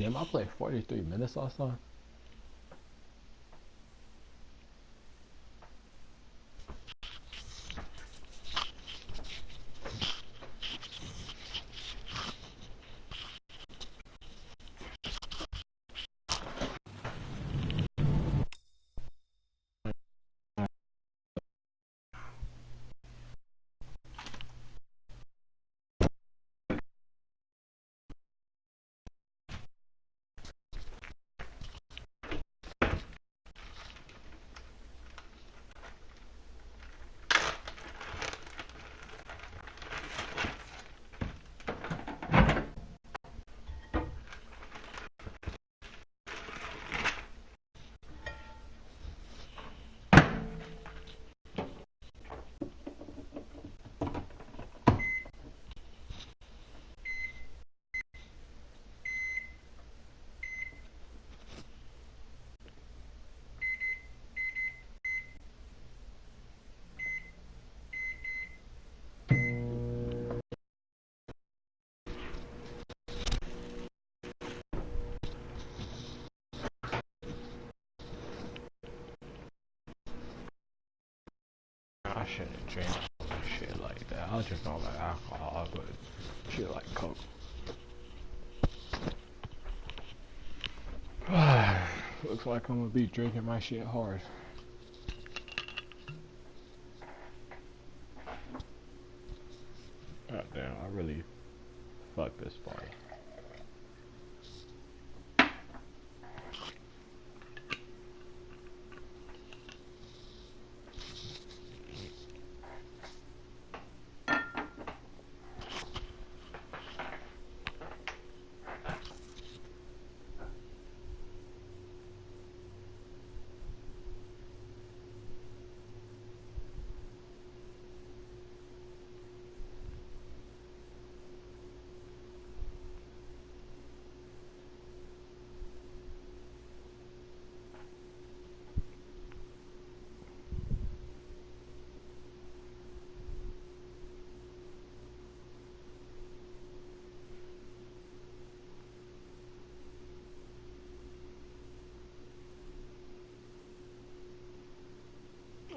Damn, I played 43 minutes last time. I shouldn't drink shit like that. I just don't like alcohol, but shit like Coke. Looks like I'm gonna be drinking my shit hard. God damn, I really fucked this party.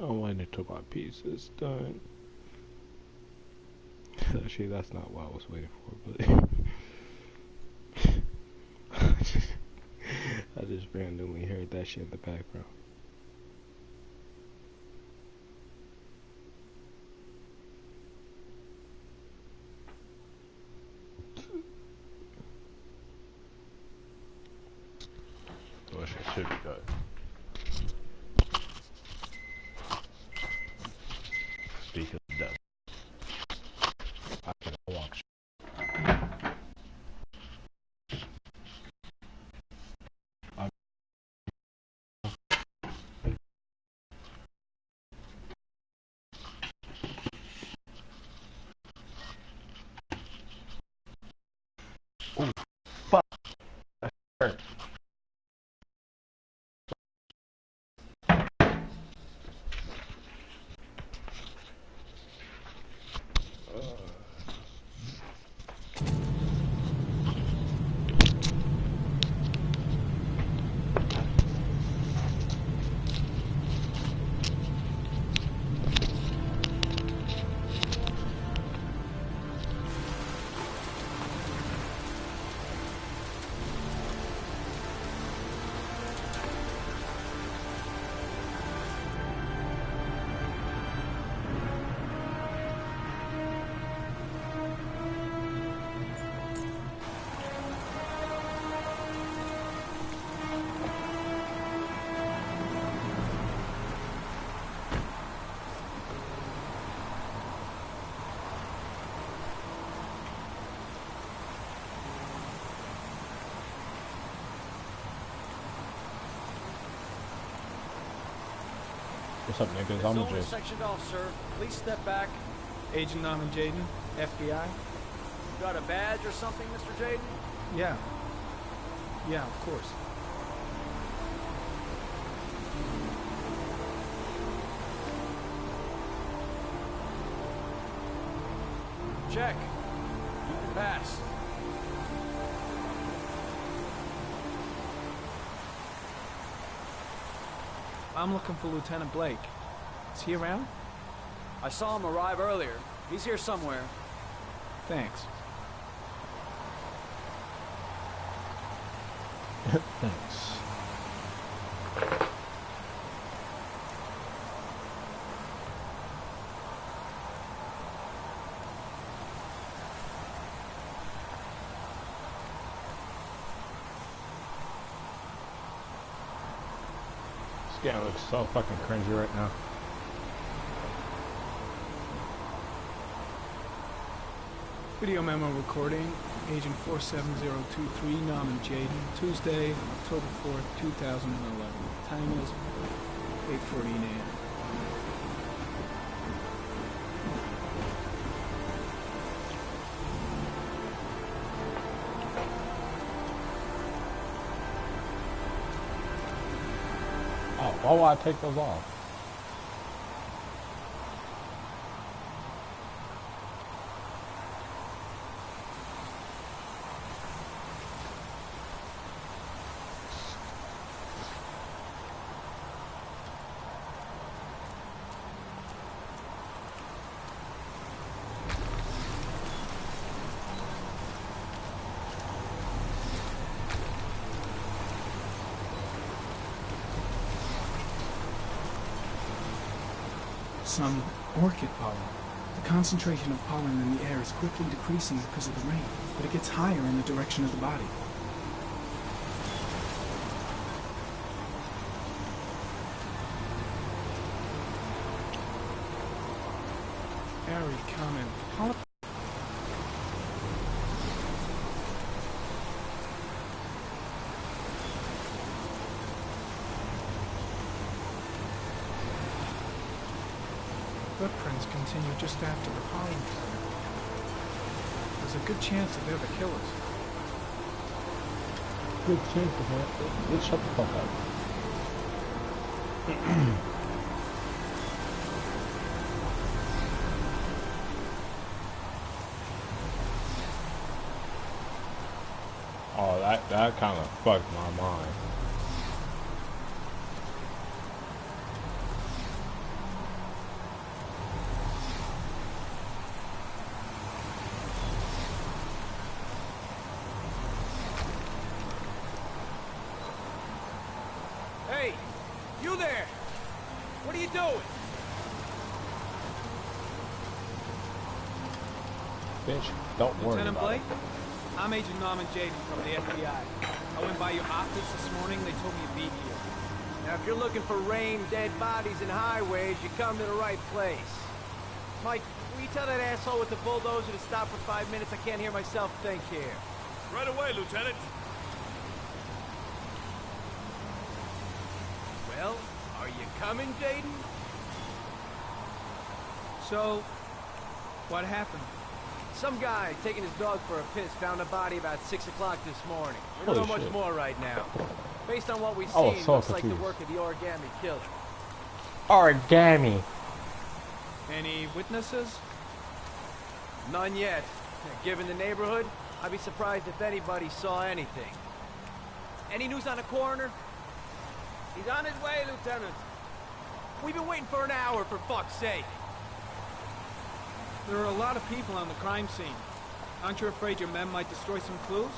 Oh, when it took my pizzas done. Actually, that's not what I was waiting for, but I just randomly heard that shit in the background. Well, shit should be good. Speak of the devil. I can walk. Ooh, fuck. That hurt. What's up, niggas? I'm just sectioned off, sir. Please step back. Agent Norman Jaden, FBI. You got a badge or something, Mr. Jaden? Yeah. Yeah, of course. Check. You can pass. I'm looking for Lieutenant Blake. Is he around? I saw him arrive earlier. He's here somewhere. Thanks. Thanks. This guy looks so fucking cringy right now. Video memo recording, Agent 47023, Norman Jayden, Tuesday, October 4th, 2011. Time is 8:14 a.m. Oh, why would I take those off? Some orchid pollen. The concentration of pollen in the air is quickly decreasing because of the rain, but it gets higher in the direction of the body. Airy comment. Footprints continue just after the pollen turn. There's a good chance that they're the killers. Good chance of that. Let's shut the fuck up. Oh, that kind of fucked my mind. Hey, you there! What are you doing? Bitch, don't worry Lieutenant about Blake? it. I'm Agent Norman Jayden from the FBI. I went by your office this morning. They told me you'd be here. Now, if you're looking for rain, dead bodies, and highways, you come to the right place. Mike, will you tell that asshole with the bulldozer to stop for 5 minutes? I can't hear myself think here. Right away, Lieutenant. Well, are you coming, Jayden? So, what happened? Some guy taking his dog for a piss found a body about 6 o'clock this morning. We don't Holy know much shit. more right now. Based on what we've I was seen, so looks like the confused. work of the origami killer. Origami. Any witnesses? None yet. Given the neighborhood, I'd be surprised if anybody saw anything. Any news on the coroner? He's on his way, Lieutenant. We've been waiting for an hour, for fuck's sake. There are a lot of people on the crime scene. Aren't you afraid your men might destroy some clues?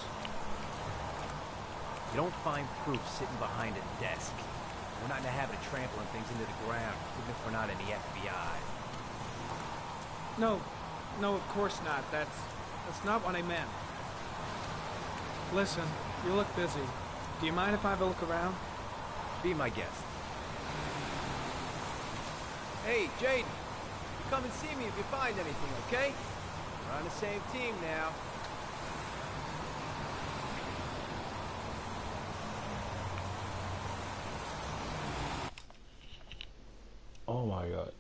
You don't find proof sitting behind a desk. We're not in the habit of trampling things into the ground, even if we're not in the FBI. No, of course not. That's not what I meant. Listen, you look busy. Do you mind if I have a look around? Be my guest. Hey, Jayden. Come and see me if you find anything, okay? We're on the same team now. Oh my god.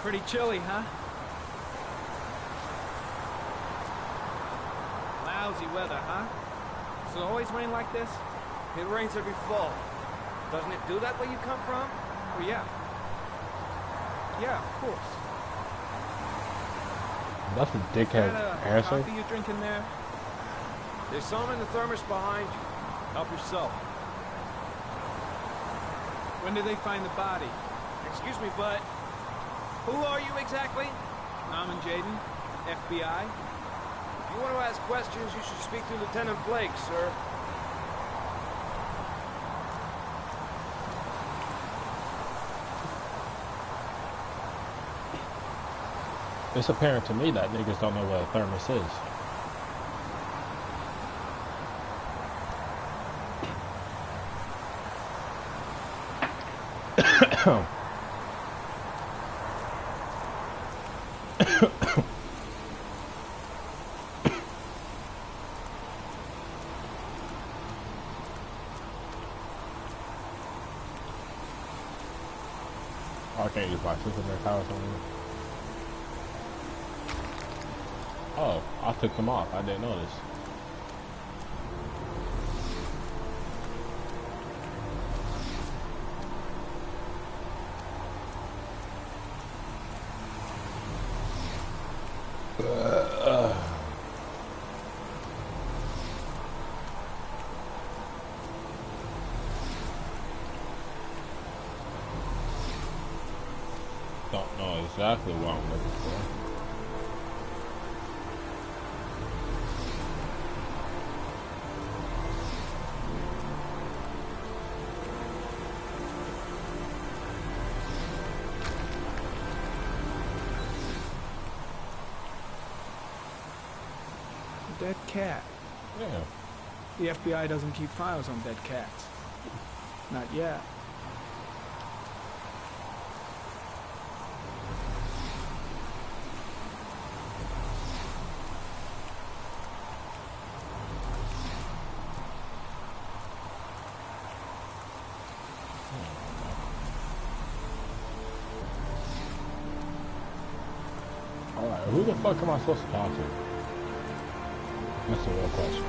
Pretty chilly, huh? Lousy weather, huh? Does it always rain like this? It rains every fall. Doesn't it do that where you come from? Oh, yeah. Yeah, of course. That's a Is dickhead that a answer. coffee you're drinking there? There's some in the thermos behind you. Help yourself. When did they find the body? Excuse me, but who are you exactly? Norman Jaden, FBI. If you want to ask questions, you should speak to Lieutenant Blake, sir. It's apparent to me that niggas don't know what a thermos is. I can't use my system in power somewhere. Oh, I took them off. I didn't notice. Don't know exactly what I'm looking for. A dead cat. Yeah. The FBI doesn't keep files on dead cats. Not yet. Alright, who the fuck am I supposed to talk to? That's the real question.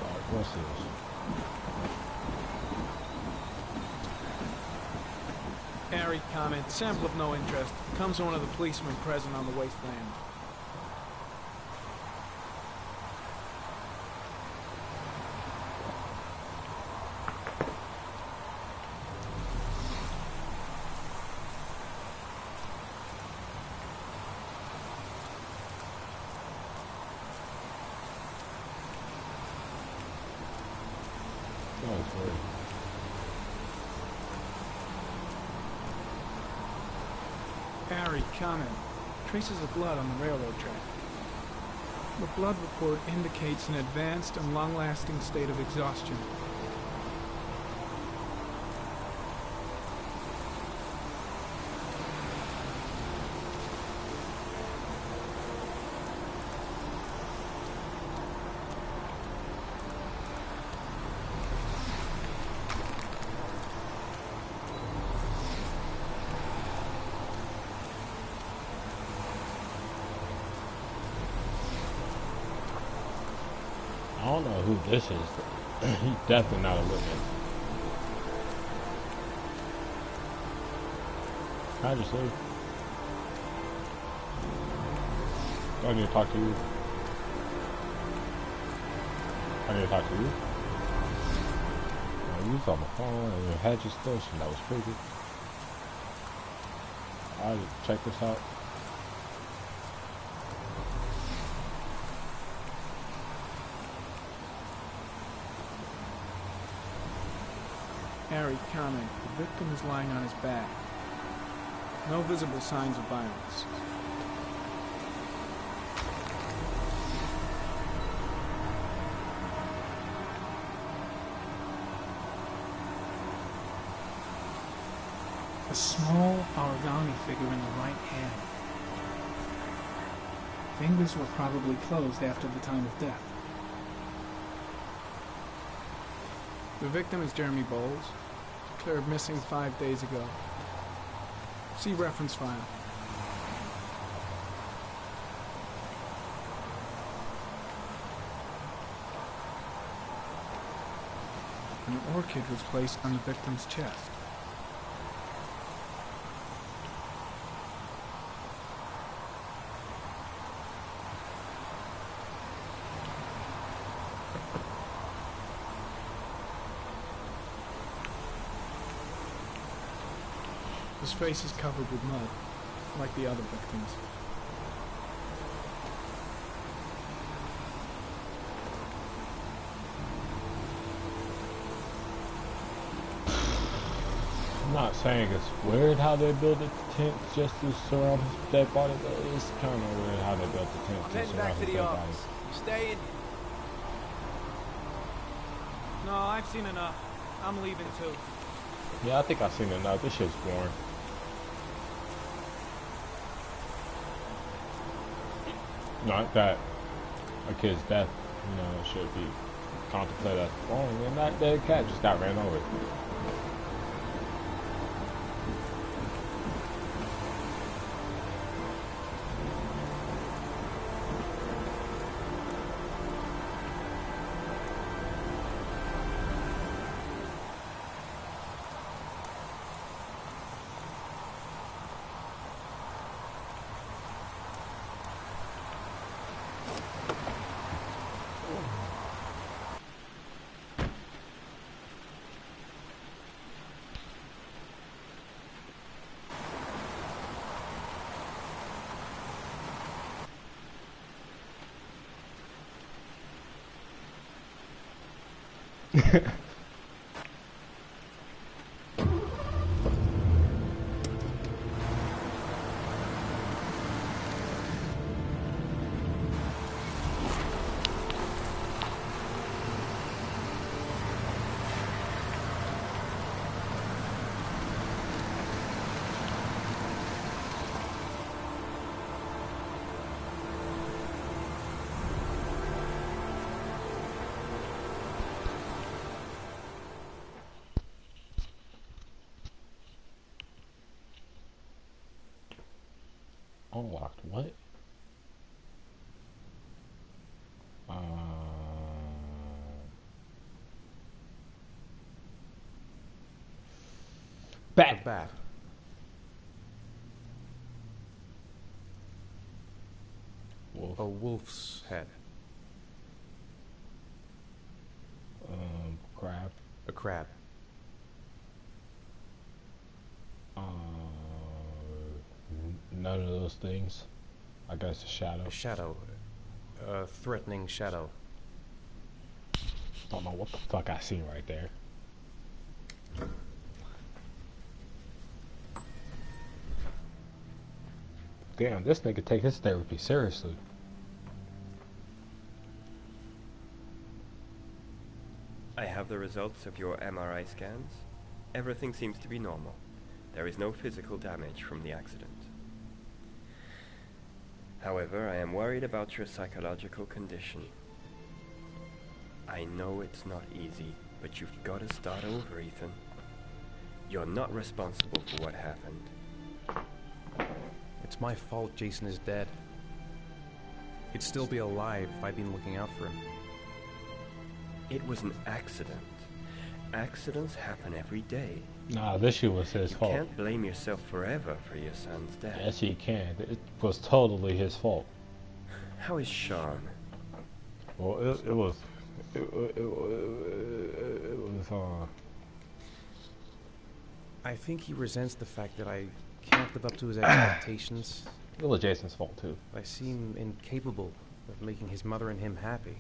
Alright, what's this? Airy comment. Sample of no interest. Comes from one of the policemen present on the wasteland. Oh, it's weird. Airy comment. Traces of blood on the railroad track. The blood report indicates an advanced and long-lasting state of exhaustion. I don't know who this is. He's definitely not a witness. Can I just leave? I need to talk to you. I need to talk to you. You was on the phone and your head just close, and that was creepy. Alright, check this out. Airy comment. The victim is lying on his back. No visible signs of violence. A small origami figure in the right hand. Fingers were probably closed after the time of death. The victim is Jeremy Bowles, declared missing 5 days ago. See reference file. An orchid was placed on the victim's chest. His face is covered with mud, like the other victims. I'm not saying it's weird how they build the tent just to surround his dead body, but it's kind of weird how they built the tent I'm to heading surround back to his the dead body. office. You staying? No, I've seen enough. I'm leaving too. Yeah, I think I've seen enough. This shit's boring. Not that a kid's death, should be contemplated as wrong, and that dead cat just got ran over. Unlocked what? Bat. Bat. Wolf. A wolf's head. Crab. A crab. None of those things. I guess a shadow. A shadow. A threatening shadow. Don't know what the fuck I seen right there. Damn, this nigga take his therapy seriously. I have the results of your MRI scans. Everything seems to be normal. There is no physical damage from the accident. However, I am worried about your psychological condition. I know it's not easy, but you've got to start over, Ethan. You're not responsible for what happened. It's my fault Jason is dead. He'd still be alive if I'd been looking out for him. It was an accident. Accidents happen every day. Nah, this shit was his fault. You can't blame yourself forever for your son's death. Yes, he can. It was totally his fault. How is Sean? Well, it was. I think he resents the fact that I can't live up to his expectations. It was Jason's fault too. I seem incapable of making his mother and him happy.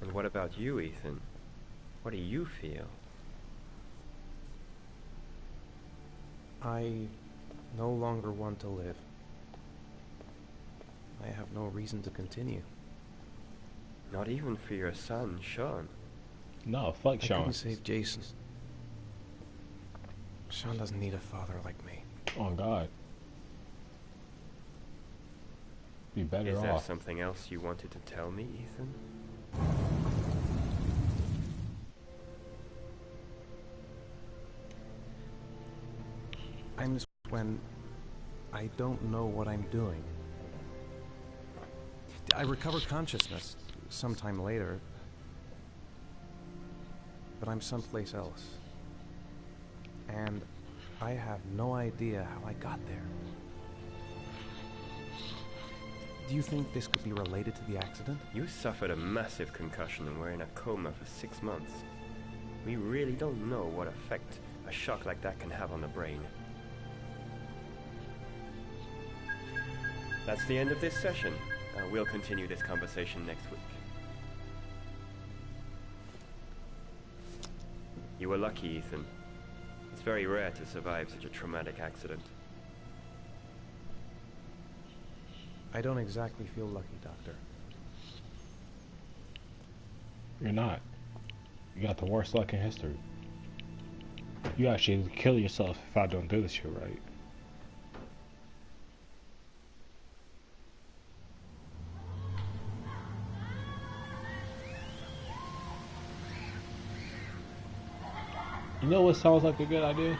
And what about you, Ethan? What do you feel? I no longer want to live. I have no reason to continue. Not even for your son, Sean. No, fuck I Sean. couldn't save Jason. Sean doesn't need a father like me. Oh God. Be better Is there off. something else you wanted to tell me, Ethan? Times when I don't know what I'm doing. I recover consciousness sometime later, but I'm someplace else. And I have no idea how I got there. Do you think this could be related to the accident? You suffered a massive concussion and were in a coma for 6 months. We really don't know what effect a shock like that can have on the brain. That's the end of this session. We'll continue this conversation next week. You were lucky, Ethan. It's very rare to survive such a traumatic accident. I don't exactly feel lucky, Doctor. You're not. You got the worst luck in history. You actually kill yourself if I don't do this shit right. You know what sounds like a good idea?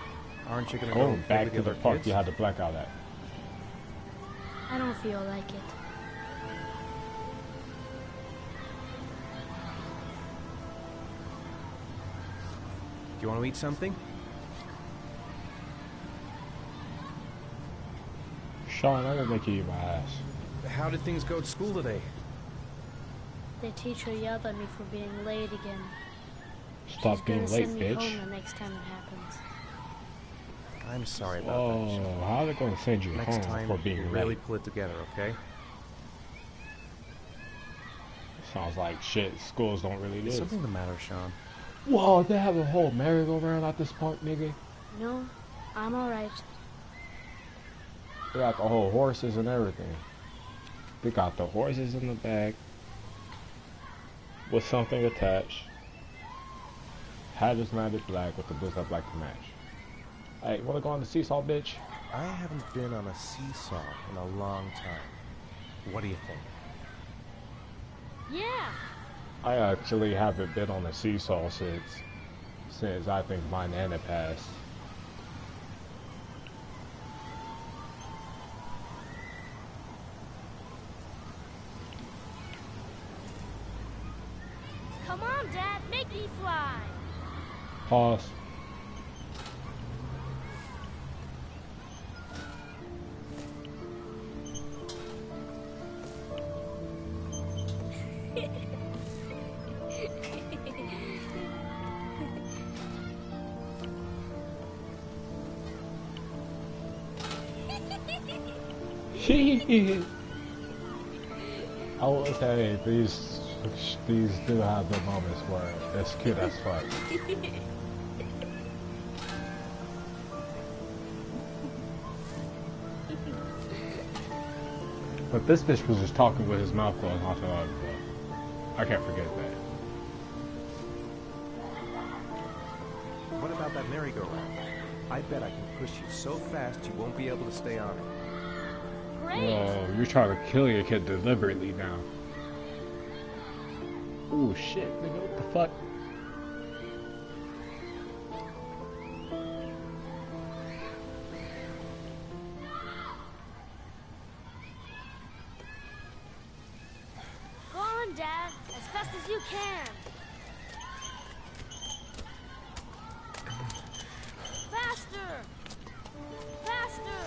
Aren't you gonna Going go back with to the the other park kids? you had the blackout at. I don't feel like it. Do you want to eat something? Sean, I'm gonna make you eat my ass. How did things go at school today? The teacher yelled at me for being late again. Stop She's being gonna late, send me bitch. home the next time it happens. I'm sorry about that. Oh, Sean. how are they gonna send you Next home time, for being really late? pull it together, okay? Sounds like shit. Schools don't really do Is this. something the matter, Sean? Whoa, they have a whole merry-go-round at this park, nigga. No, I'm alright. They got the whole horses and everything. They got the horses in the back with something attached. Hat is matted black with the boots I'd like to match. Hey, wanna go on the seesaw, bitch? I haven't been on a seesaw in a long time. What do you think? Yeah! I actually haven't been on a seesaw since I think my nana passed. Come on, Dad, make me fly! Pause. I will say these do have the moments where it's cute as fuck. But this bitch was just talking with his mouth closed not too long ago. I can't forget that. What about that merry-go-round? I bet I can push you so fast you won't be able to stay on it. Great! Whoa, you're trying to kill your kid deliberately now. Ooh, shit, nigga, what the fuck? Go on, Dad, as fast as you can. Faster! Faster!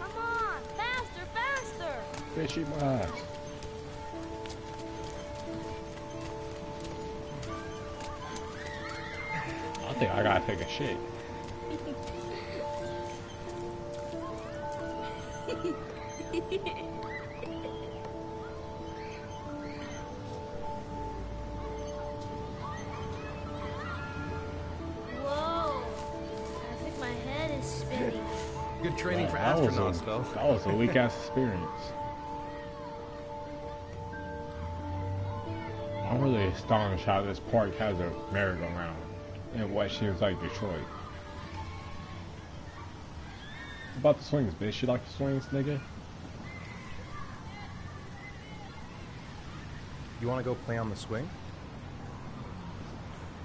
Come on, faster, faster! Bitch, eat my ass. I think I gotta take a shit. Whoa! I think my head is spinning. Good training for That was astronauts, a- though. That was a weak ass experience. I'm really astonished how this park has a merry-go-round in what seems like Detroit. About the swings, bitch. You like the swings, nigga? You want to go play on the swing?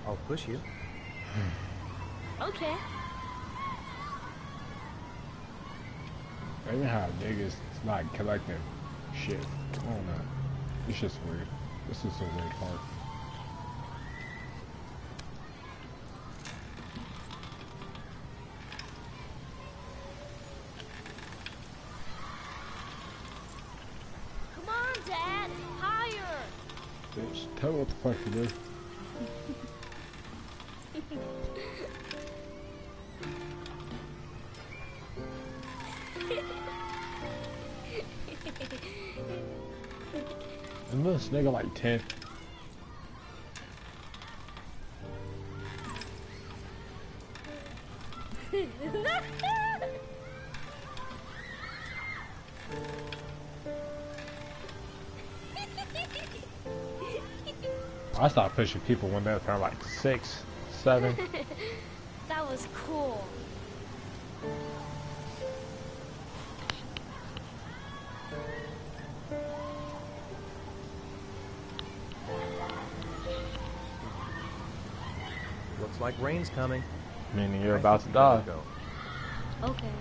I'll push you. Okay. Maybe how niggas not collecting shit. I don't know. It's just weird. This is a weird part. Come on, Dad! Higher! Bitch, tell me what the fuck to do. Isn't this nigga like 10? I stopped pushing people when they were like 6, 7. That was cool. Looks like rain's coming. Meaning you're I about to think we better die. go. Okay.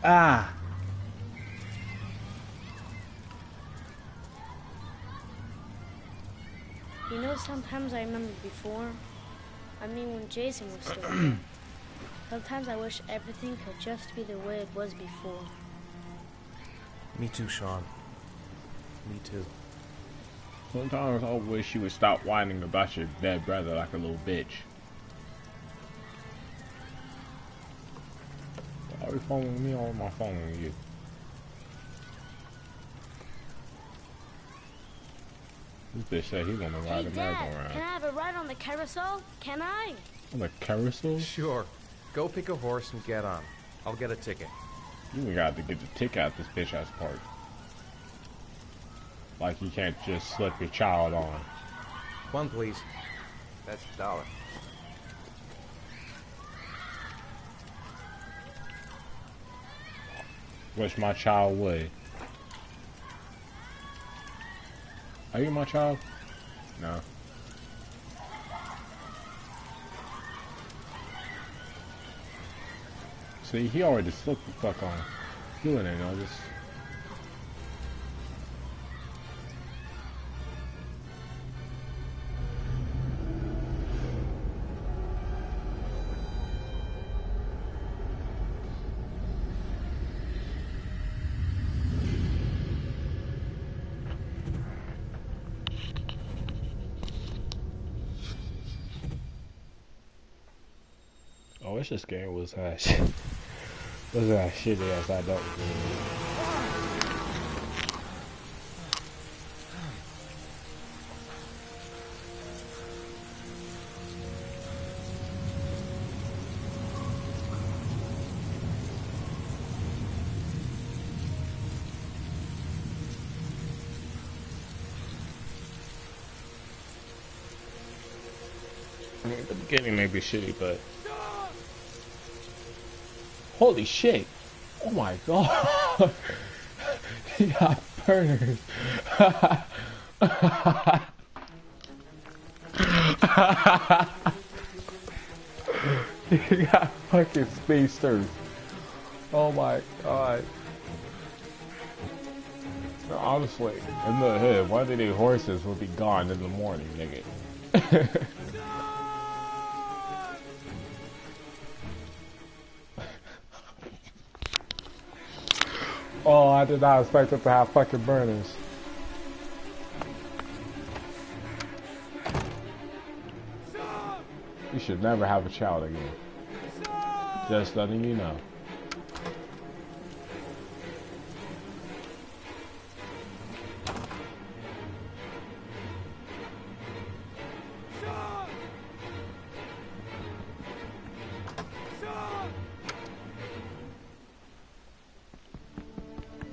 Ah! You know, sometimes I remember before. I mean, when Jason was still there. Sometimes I wish everything could just be the way it was before. Me too, Sean. Me too. Sometimes I wish you would stop whining about your dead brother like a little bitch. Why are you following me or am I following you? This bitch said he wanna Hey, ride a Dad, can I merry-go-round. have a ride on the carousel? Can I? On the carousel? Sure. Go pick a horse and get on. I'll get a ticket. You even got to get the ticket out this bitch ass park. Like you can't just slip your child on. One, please. That's $1. Wish my child would. Are you my child? No. See, he already slipped the fuck on. You wouldn't notice. Oh, it's just game was ass. Was that shitty ass I don't. I mean, the beginning may be shitty, but holy shit! Oh my god! He got burners. He got fucking speedsters. Oh my god. Honestly, in the hood, one of these horses will be gone in the morning, nigga. Oh, I did not expect it to have fucking burners. You should never have a child again. Just letting you know.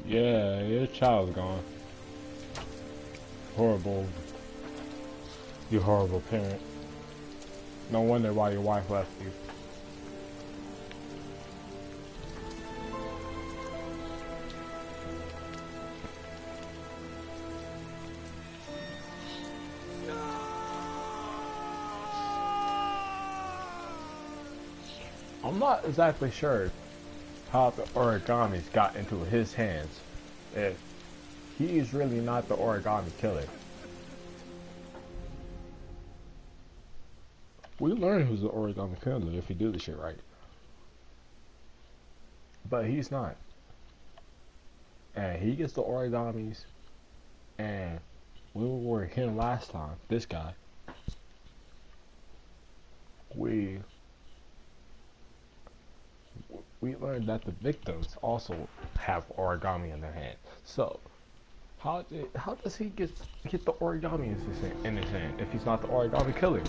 Yeah, your child's gone. Horrible. You horrible parent. No wonder why your wife left you. I'm not exactly sure how the origamis got into his hands. If he's really not the origami killer. We learn who's the origami killer if you do the shit right. But he's not. And he gets the origamis, and we were him last time, this guy. We learned that the victims also have origami in their hand. So how does he get the origami in his hand if he's not the origami killer?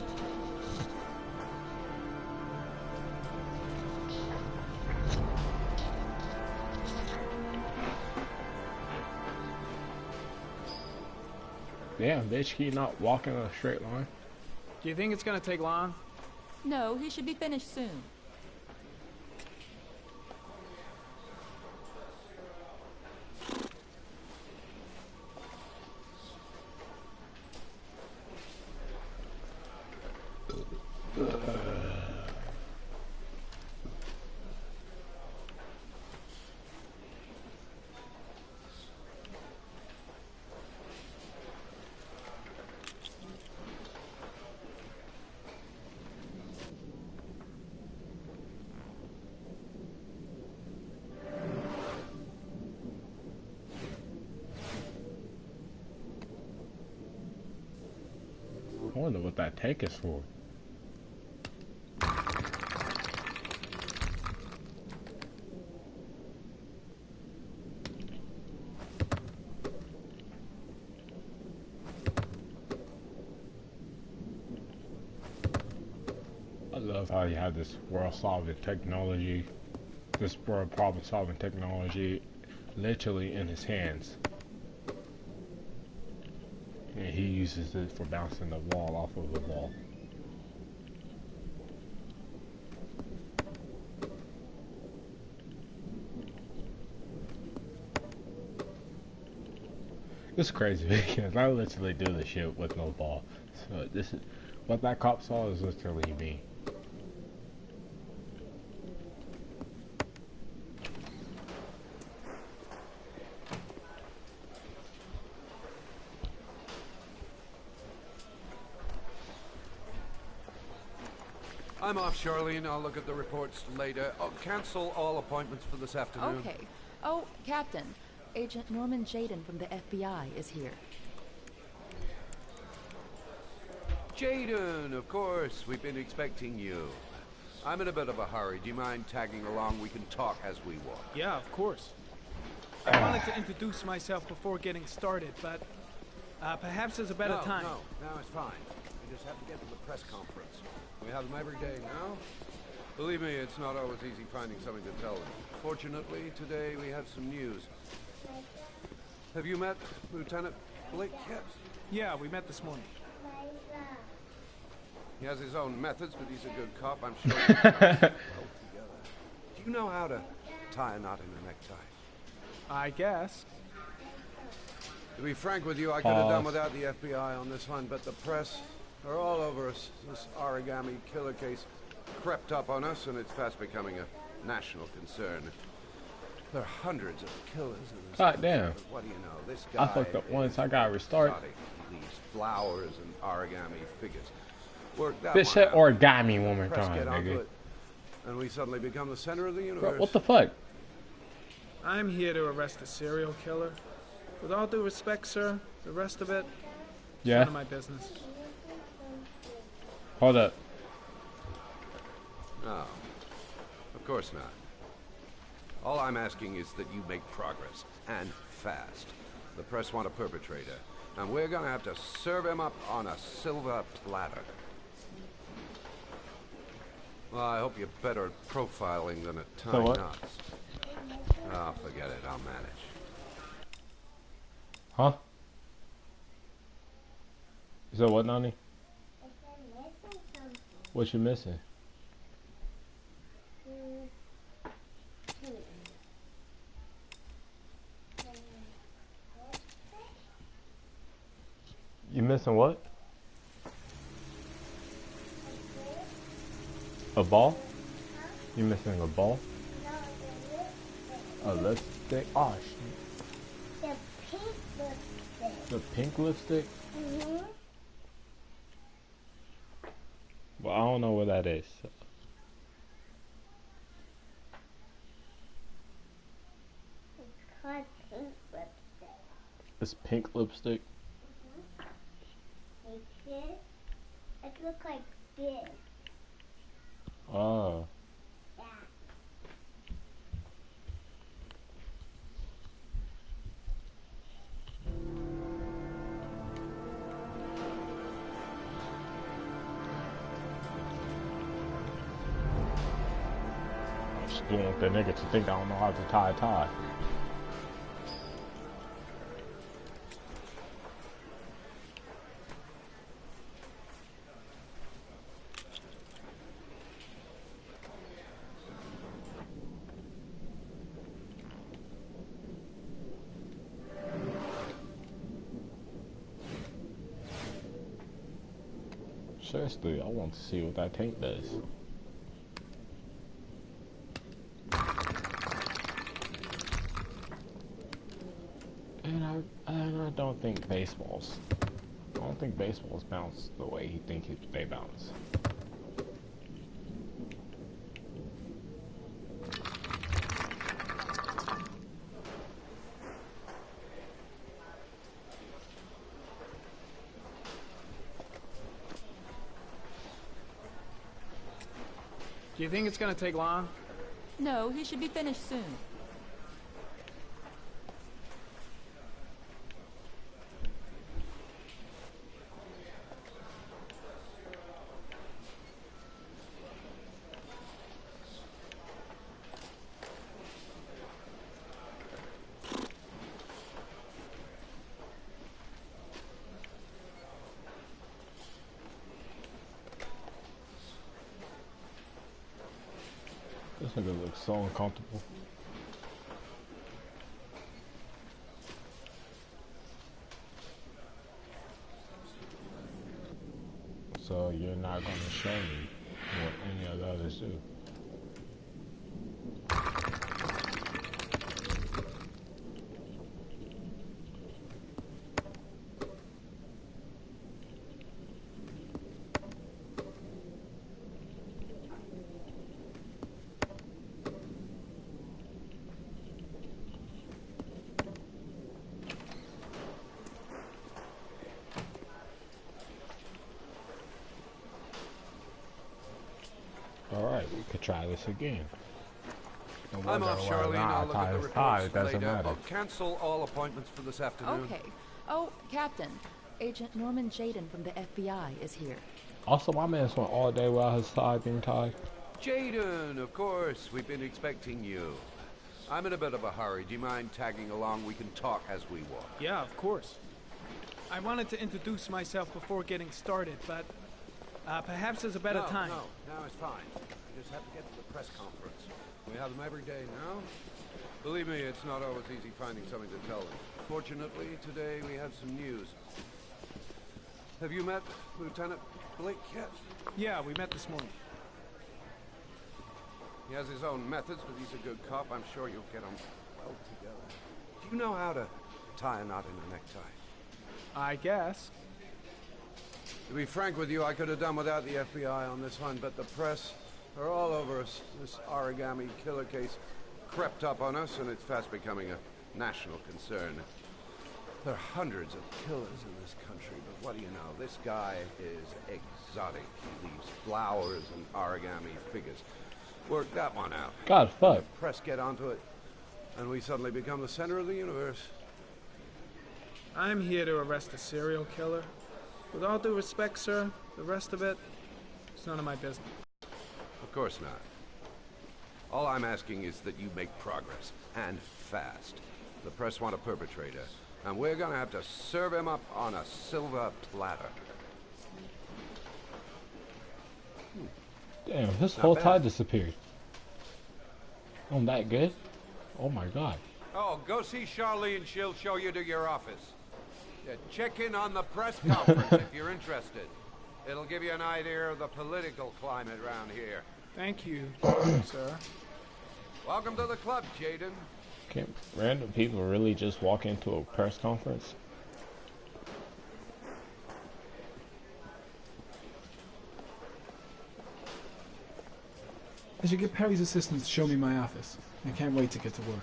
Damn, bitch, he not walking in a straight line. Do you think it's gonna take long? No, he should be finished soon. I wonder what that tank is for. I love how you have this world-solving technology, this world problem-solving technology, literally in his hands. And he uses it for bouncing the wall off of the wall. It's crazy because I literally do this shit with no ball. So this is what that cop saw is literally me. I'm off, Charlene. I'll look at the reports later. I'll cancel all appointments for this afternoon. Okay. Oh, Captain. Agent Norman Jaden from the FBI is here. Jaden, of course. We've been expecting you. I'm in a bit of a hurry. Do you mind tagging along? We can talk as we walk. Yeah, of course. I wanted to introduce myself before getting started, but perhaps there's a better time. No, it's fine. We just have to get to the press conference. We have them every day now. Believe me, it's not always easy finding something to tell them. Fortunately, today we have some news. Have you met Lieutenant Blake yet? Yeah, we met this morning. He has his own methods, but he's a good cop, I'm sure. Well together. Do you know how to tie a knot in a necktie? I guess. To be frank with you, I could have done without the FBI on this one, but the press are all over us. This origami killer case crept up on us, and it's fast becoming a national concern. There are hundreds of killers in this God country, damn. but what do you know? This guy I fucked up once, I got restart. exotic. He leaves flowers and origami figures. Work that Bitch one said out. origami one more Press time, get onto nigga. it, and we suddenly become the center of the universe. Bro, what the fuck? I'm here to arrest a serial killer. With all due respect, sir, the rest of it, Yeah. none of my business. Hold up. No, of course not. All I'm asking is that you make progress, and fast. The press want a perpetrator, and we're gonna have to serve him up on a silver platter. Well, I hope you're better at profiling than at tying what? knots. Oh, forget it, I'll manage. Huh? So what, Nani? What you missing? You missing what? A ball? You missing a ball? No, A lipstick? Oh, shit. the pink lipstick. The pink lipstick? Mm-hmm. Well, I don't know what that is. It's called pink lipstick. It's pink lipstick? Like this. It looks like this. Oh. Yeah. I'm just doing with the nigga to think I don't know how to tie a tie. Seriously, I want to see what that tank does. And I don't think baseballs. I don't think baseballs bounce the way he thinks they bounce. Do you think it's gonna take long? No, he should be finished soon. This nigga looks so uncomfortable. So you're not gonna show me what any of the others do. Alright, we could try this again. And I'm whether off, or Charlene. not I'll look I at the tie his tie, reports it doesn't later. matter. I'll cancel all appointments for this afternoon. Okay. Oh, Captain. Agent Norman Jayden from the FBI is here. Also, my man went all day without his tie being tied. Jayden, of course. We've been expecting you. I'm in a bit of a hurry. Do you mind tagging along? We can talk as we walk. Yeah, of course. I wanted to introduce myself before getting started, but perhaps there's a better time. No, it's fine. I just have to get to the press conference. We have them every day now. Believe me, it's not always easy finding something to tell them. Fortunately, today we have some news. Have you met Lieutenant Blake yet? Yeah, we met this morning. He has his own methods, but he's a good cop. I'm sure you'll get on well together. Do you know how to tie a knot in a necktie? I guess. To be frank with you, I could have done without the FBI on this one, but the press are all over us. This origami killer case crept up on us, and it's fast becoming a national concern. There are hundreds of killers in this country, but what do you know? This guy is exotic. He leaves flowers and origami figures. Work that one out. God, fuck. The press get onto it, and we suddenly become the center of the universe. I'm here to arrest a serial killer. With all due respect, sir, the rest of it, it's none of my business. Of course not. All I'm asking is that you make progress, and fast. The press want a perpetrator, and we're gonna have to serve him up on a silver platter. Damn, his Not whole bad. tie disappeared. I'm that good? Oh my god. Oh, go see Charlene. She'll show you to your office. Yeah, check in on the press conference if you're interested. It'll give you an idea of the political climate around here. Thank you, sir. Welcome to the club, Jaden. Can random people really just walk into a press conference? I should get Perry's assistant to show me my office. I can't wait to get to work.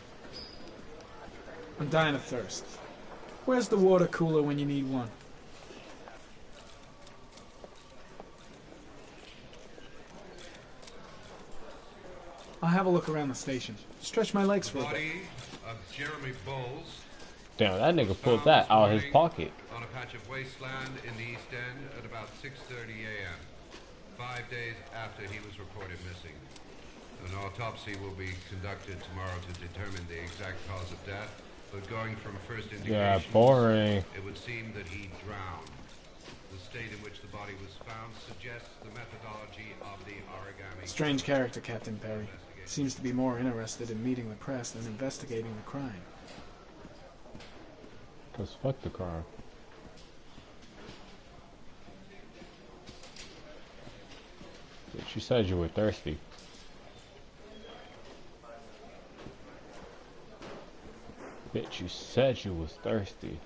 I'm dying of thirst. Where's the water cooler when you need one? I'll have a look around the station. Stretch my legs for a bit. Body of Jeremy Bowles. Damn, that nigga pulled that out of his pocket. On a patch of wasteland in the East End at about 6:30 a.m. 5 days after he was reported missing. An autopsy will be conducted tomorrow to determine the exact cause of death, but going from first indications, Yeah, boring. it would seem that he drowned. The state in which the body was found suggests the methodology of the origami. Strange character, Captain Perry. Seems to be more interested in meeting the press than investigating the crime. Cause fuck the crime. Bitch, you said you were thirsty. Bitch, you said you was thirsty.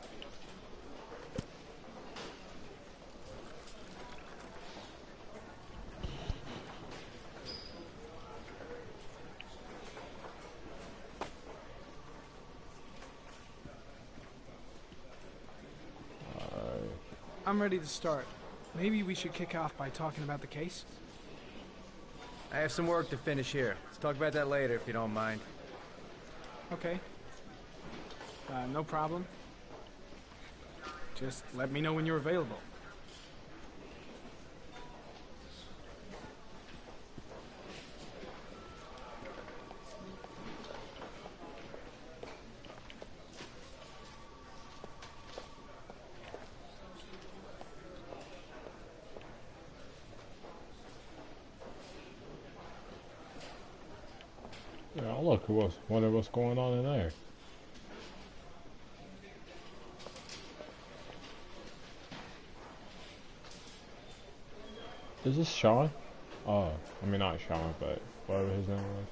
I'm ready to start. Maybe we should kick off by talking about the case? I have some work to finish here. Let's talk about that later if you don't mind. Okay. No problem. Just let me know when you're available. Yeah, look, wonder what's going on in there. Is this Sean? Oh, I mean not Sean, but whatever his name was.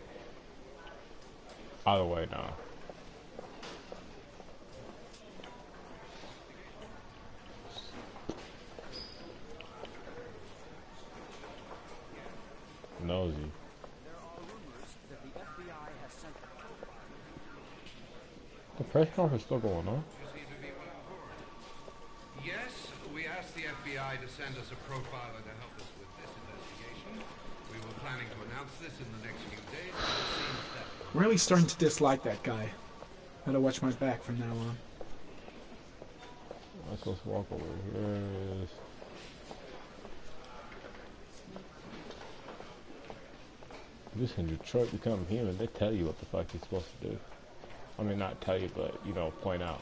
Either way, nah. Nosy. The press conference still going on? Yes, we asked the FBI to send us a profiler to help us with this investigation. We were planning to announce this in the next few days, but it seems that... I'm really starting to dislike that guy. Better watch my back from now on. Let's walk over here. This in Detroit become human, they tell you what the fuck you're supposed to do. I mean, not tell you, but, you know, point out.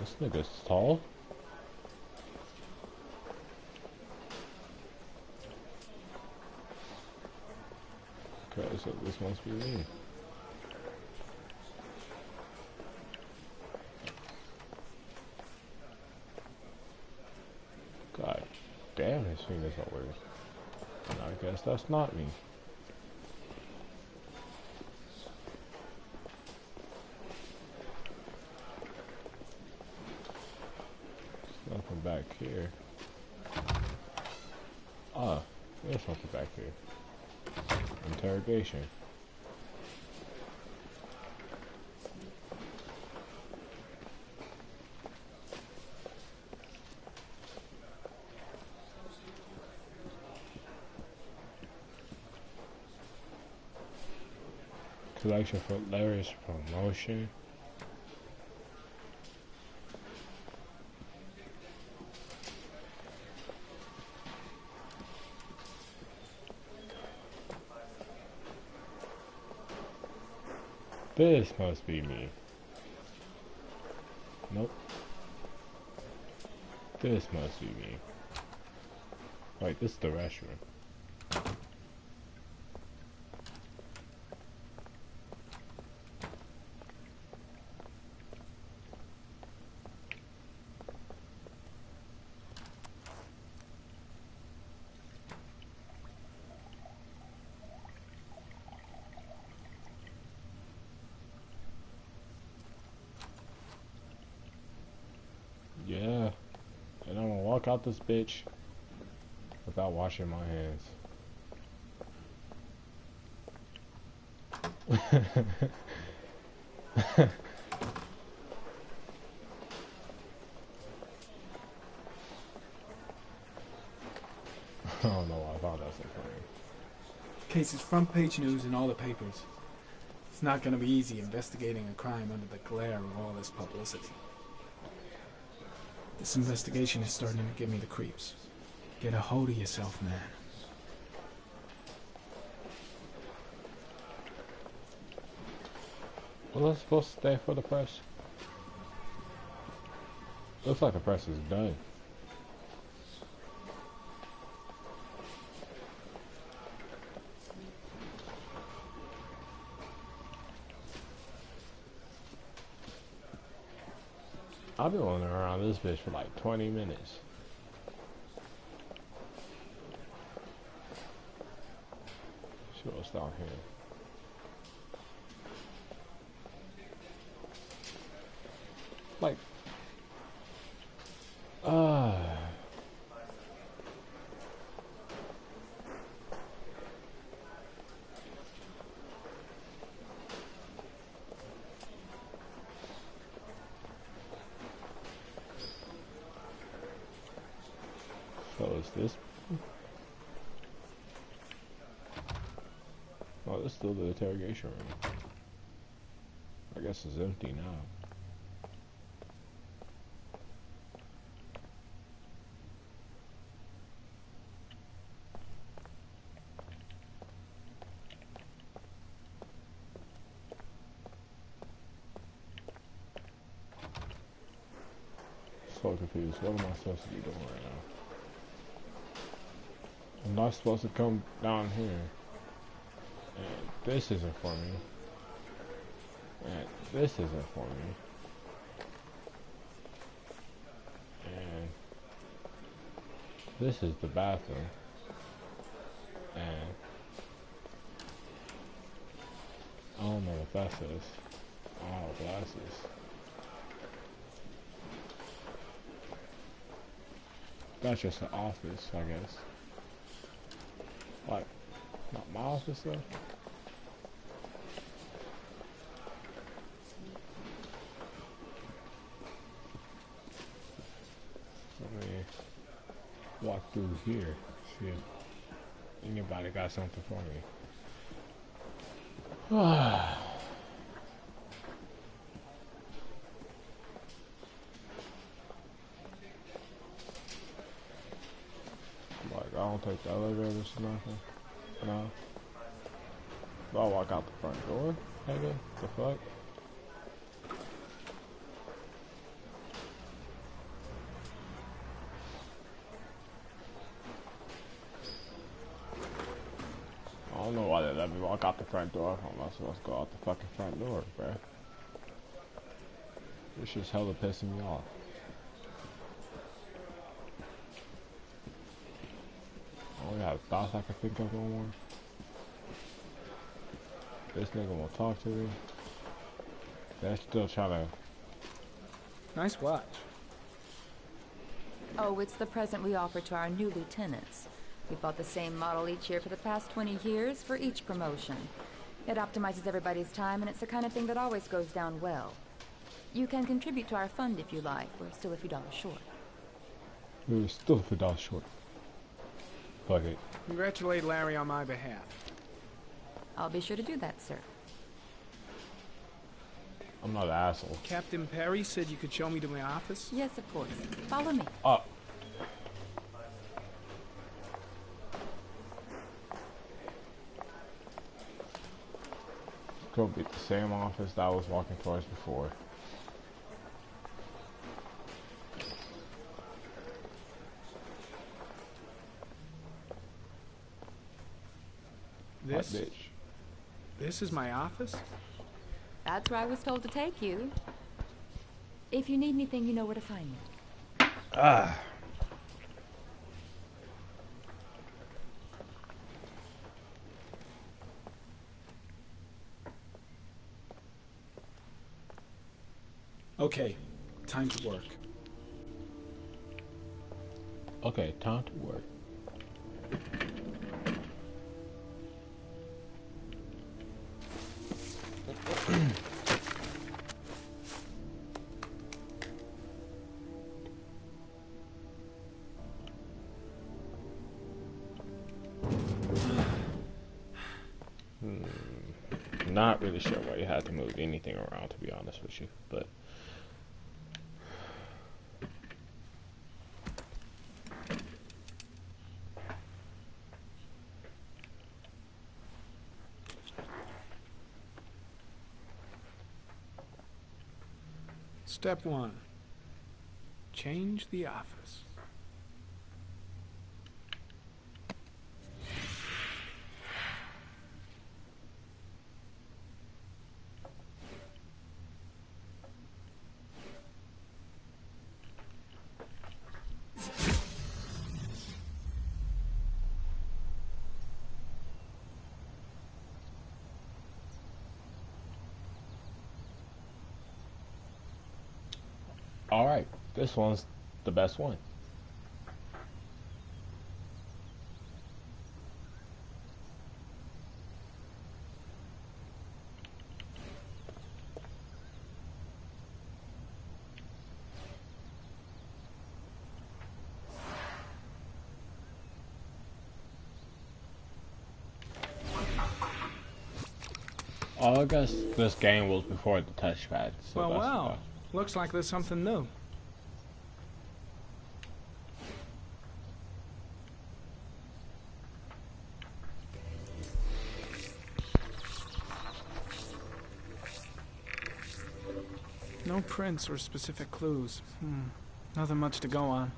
This nigga's tall. Okay, so this must be me. God damn, his fingers are weird. I guess that's not me. There's nothing back here. Ah, there's something back here. Interrogation. Collection for Larry's promotion. This must be me. Nope. This must be me. Wait, this is the restroom. Yeah, and I'm gonna walk out this bitch without washing my hands. I don't know why I thought that was so funny. Case is front page news in all the papers. It's not gonna be easy investigating a crime under the glare of all this publicity. This investigation is starting to give me the creeps. Get a hold of yourself, man. Was I supposed to stay for the press? Looks like the press is done. I've been wandering around this bitch for like 20 minutes. See what's down here. Like, so is this? Oh, this is still the interrogation room. I guess it's empty now. So confused. What am I supposed to be doing right now? I'm not supposed to come down here. And this isn't for me. And this isn't for me. And this is the bathroom. And I don't know what that says. I don't have glasses. That's just an office, I guess. Like, not my office though. Let me walk through here, see if anybody got something for me. Like, I don't take the elevators or nothing. No. I'll walk out the front door, nigga. The fuck? I don't know why they let me walk out the front door. I'm not supposed to go out the fucking front door, bruh. This shit's hella pissing me off. I only have thoughts I can think of no more. This nigga won't talk to me. They're still trying to... Nice watch. Oh, it's the present we offer to our new lieutenants. We bought the same model each year for the past 20 years for each promotion. It optimizes everybody's time, and it's the kind of thing that always goes down well. You can contribute to our fund if you like. We're still a few dollars short. We're still a few dollars short. Fuck it. Congratulate Larry on my behalf. I'll be sure to do that, sir. I'm not an asshole. Captain Perry said you could show me to my office? Yes, of course. Follow me. Oh. It's gonna be the same office that I was walking towards before. Hot This? bitch. This is my office? That's where I was told to take you. If you need anything, you know where to find me. Ah. Okay, time to work. Okay, time to work. Not really sure why you had to move anything around, to be honest with you, but Step 1. Change the office. alright, this one's the best one. Oh, I guess this game was before the touchpad. So Well, that's wow. Looks like there's something new. No prints or specific clues. Nothing much to go on.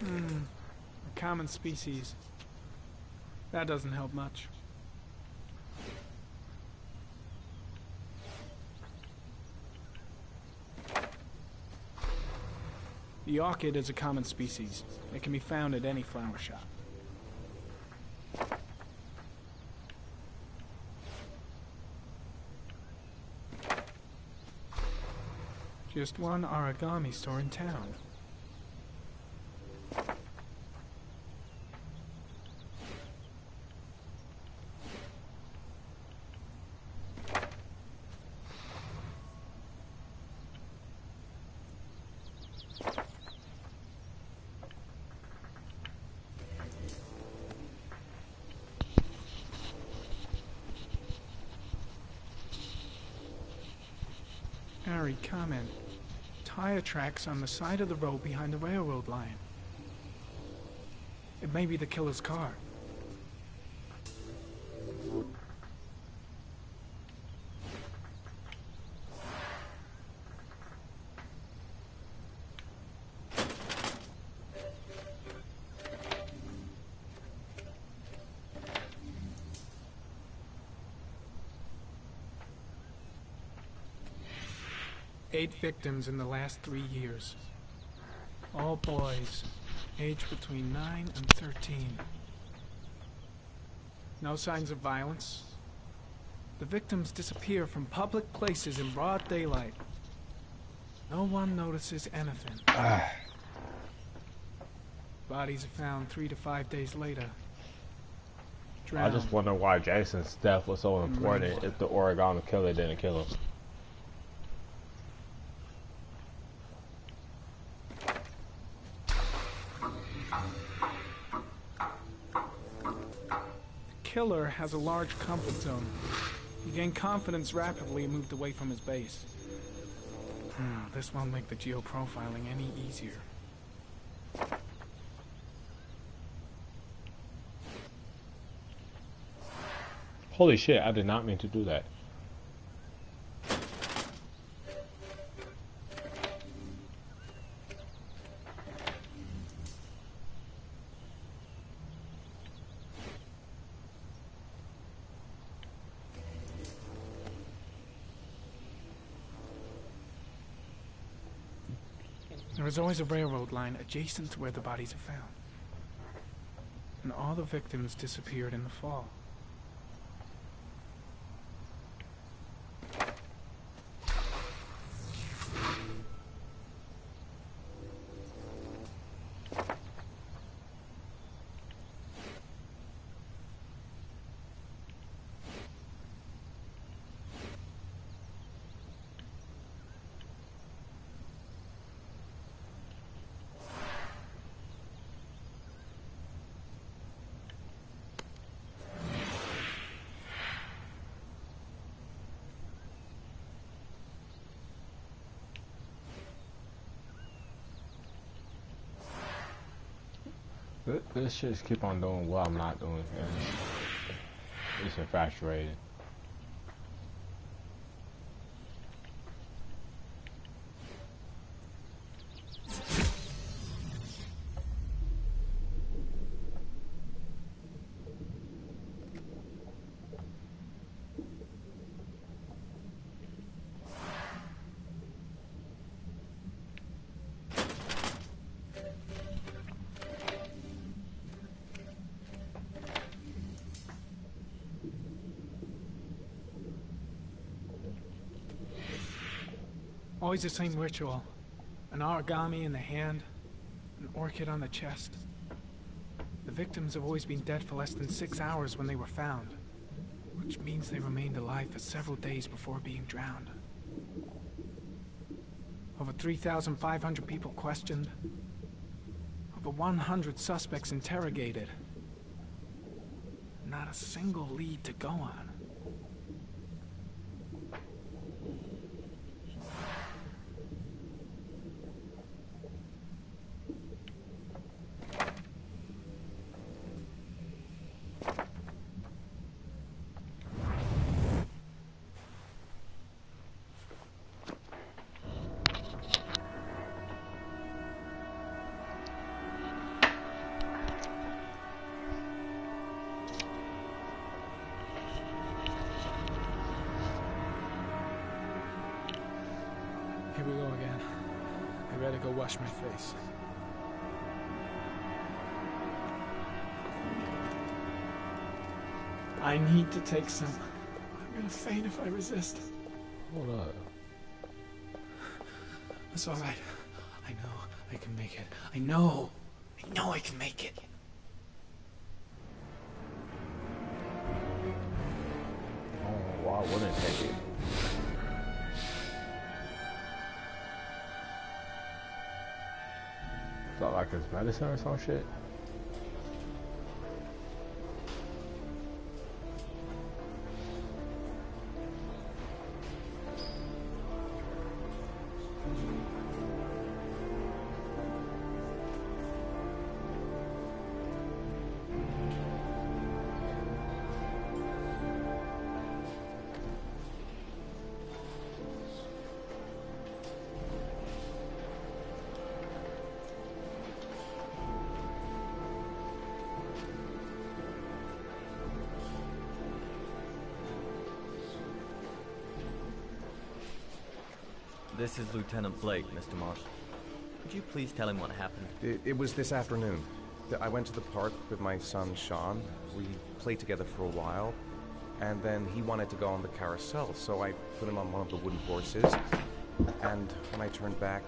A common species. That doesn't help much. The orchid is a common species. It can be found at any flower shop. Just one origami store in town. Harry, comment. Tire tracks on the side of the road behind the railroad line. It may be the killer's car. Eight victims in the last 3 years. All boys, aged between 9 and 13. No signs of violence. The victims disappear from public places in broad daylight. No one notices anything. Bodies are found 3 to 5 days later. I just wonder why Jason's death was so important if the origami killer didn't kill him. Killer has a large comfort zone. He gained confidence rapidly and moved away from his base. This won't make the geoprofiling any easier. Holy shit, I did not mean to do that. There is always a railroad line adjacent to where the bodies are found. And all the victims disappeared in the fall. Let's just keep on doing what I'm not doing. It's infatuating. Always the same ritual. An origami in the hand, an orchid on the chest. The victims have always been dead for less than 6 hours when they were found, which means they remained alive for several days before being drowned. Over 3,500 people questioned. Over 100 suspects interrogated. Not a single lead to go on. Here we go again. I better go wash my face. I need to take some. I'm gonna faint if I resist. Hold up. It's all right. I know I can make it. I know I can make it. Oh, why wouldn't it take it? Is that like his medicine or some shit? This is Lieutenant Blake, Mr. Marsh. Could you please tell him what happened? It was this afternoon. I went to the park with my son, Sean. We played together for a while, and then he wanted to go on the carousel, so I put him on one of the wooden horses, and when I turned back,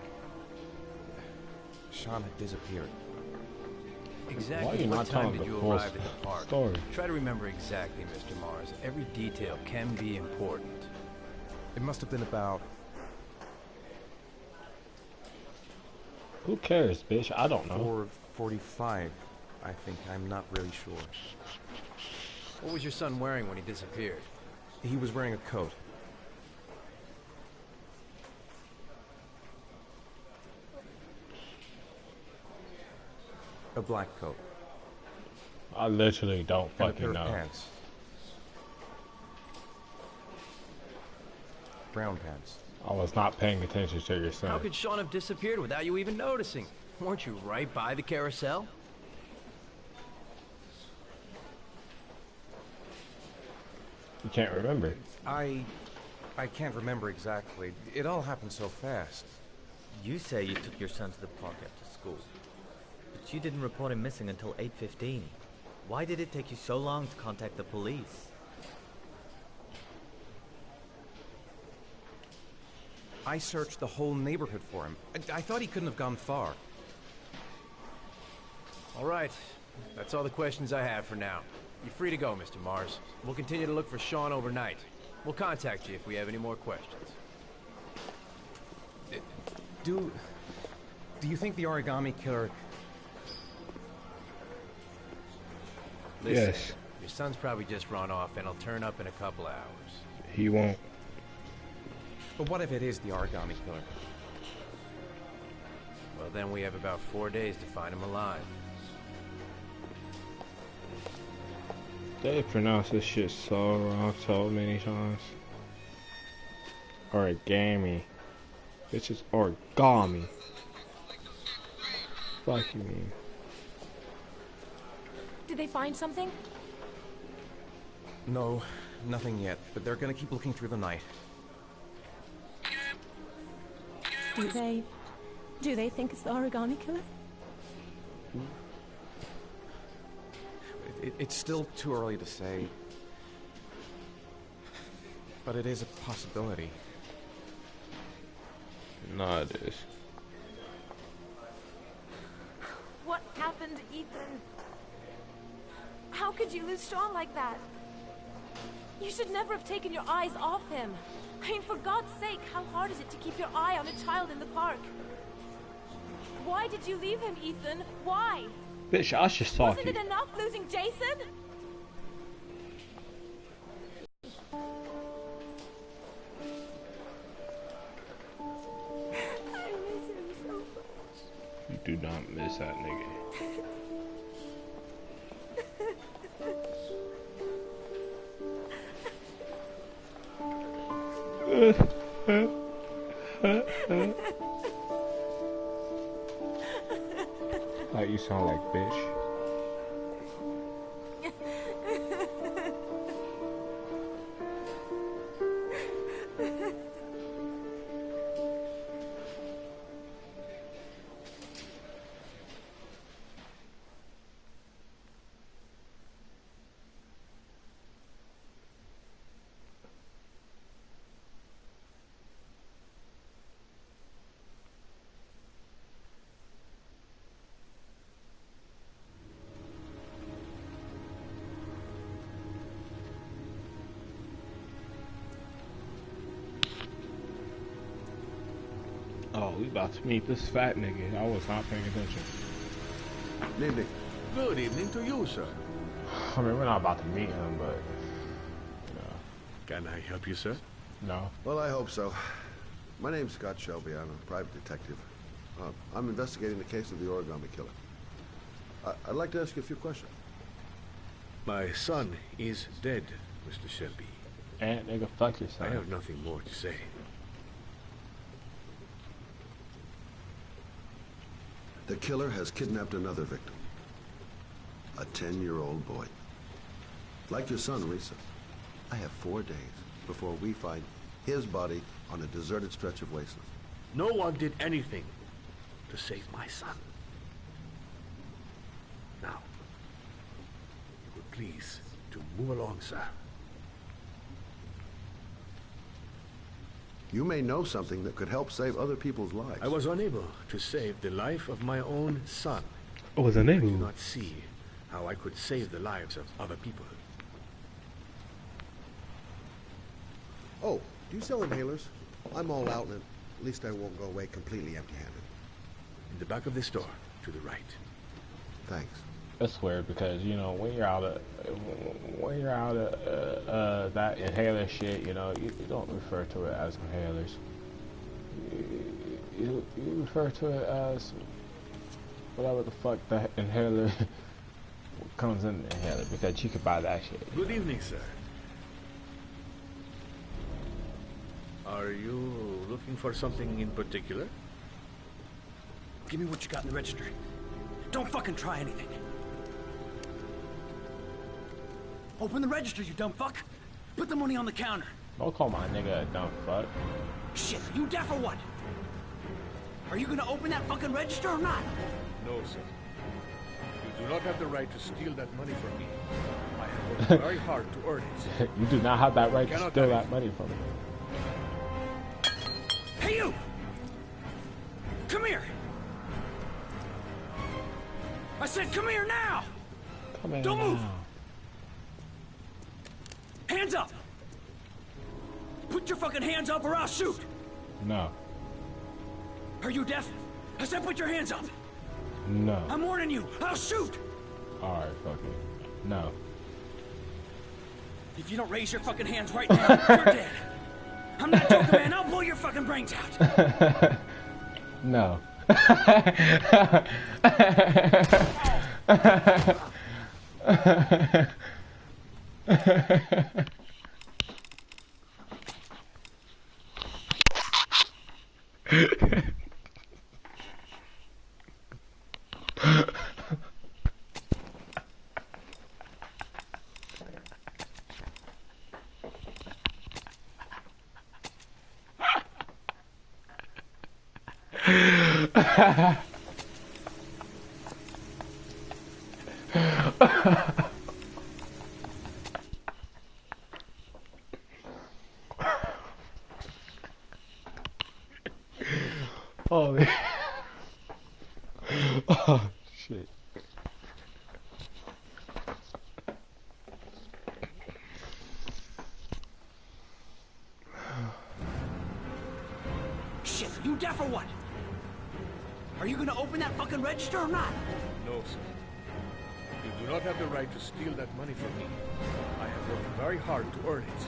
Sean had disappeared. Exactly what time did you arrive at the park? Try to remember exactly, Mr. Mars. Every detail can be important. It must have been about... Who cares, bitch? I don't know. 4:45, I think. I'm not really sure. What was your son wearing when he disappeared? He was wearing a coat. A black coat. I literally don't and fucking a pair know. Of pants. Brown pants. I was not paying attention to your son. How could Sean have disappeared without you even noticing? Weren't you right by the carousel? You can't remember. I can't remember exactly. It all happened so fast. You say you took your son to the park after school, but you didn't report him missing until 8:15. Why did it take you so long to contact the police? I searched the whole neighborhood for him. I thought he couldn't have gone far. All right. That's all the questions I have for now. You're free to go, Mr. Mars. We'll continue to look for Sean overnight. We'll contact you if we have any more questions. Do you think the origami killer... Listen, Yes. your son's probably just run off and he'll turn up in a couple hours. He won't. But what if it is the origami killer? Well, then we have about 4 days to find him alive. They pronounce this shit so wrong so many times. Origami. It's just origami. Fuck you mean? Did they find something? No, nothing yet, but they're gonna keep looking through the night. Do they think it's the origami killer? It's still too early to say. But it is a possibility. No, it is. What happened, Ethan? How could you lose Sean like that? You should never have taken your eyes off him. I mean, for God's sake, how hard is it to keep your eye on a child in the park? Why did you leave him, Ethan? Why? Bitch, I was just talking. Wasn't it enough losing Jason? I miss him so much. You do not miss that nigga. Like you sound like bitch. Oh, we about to meet this fat nigga. I was not paying attention. Good evening. Good evening to you, sir. I mean, we're not about to meet him, but... Can I help you, sir? No. Well, I hope so. My name's Scott Shelby. I'm a private detective. I'm investigating the case of the origami killer. I'd like to ask you a few questions. My son is dead, Mr. Shelby. And nigga, fuck your son. I have nothing more to say. The killer has kidnapped another victim. A 10-year-old boy. Like your son, Risa. I have 4 days before we find his body on a deserted stretch of wasteland. No one did anything to save my son. Now, you would please to move along, sir. You may know something that could help save other people's lives. I was unable to save the life of my own son. I was unable. I do not see how I could save the lives of other people. Oh, do you sell inhalers? I'm all out, and at least I won't go away completely empty-handed. In the back of the store, to the right. Thanks. That's weird because, you know, when you're out of that inhaler shit, you know, you don't refer to it as inhalers. You refer to it as whatever the fuck that inhaler comes in the inhaler, because you could buy that shit. Good evening, sir. Are you looking for something in particular? Give me what you got in the register. Don't fucking try anything. Open the register, you dumb fuck. Put the money on the counter. Don't call my nigga a dumb fuck. Shit, you deaf or what? Are you gonna open that fucking register or not? No, sir. You do not have the right to steal that money from me. I have worked very hard to earn it. You do not have that right to Cannot steal have that money from me. Hey, you! Come here! I said come here now! Come here Don't move! now. Hands up! Put your fucking hands up or I'll shoot! No. Are you deaf? I said put your hands up! No. I'm warning you! I'll shoot! Alright, fuck it. No. If you don't raise your fucking hands right now, you're dead! I'm not joking, man! I'll blow your fucking brains out! No. Holy. Oh, shit. Shit, you deaf or what? Are you gonna open that fucking register or not? No, sir. You do not have the right to steal that money from me. I have worked very hard to earn it.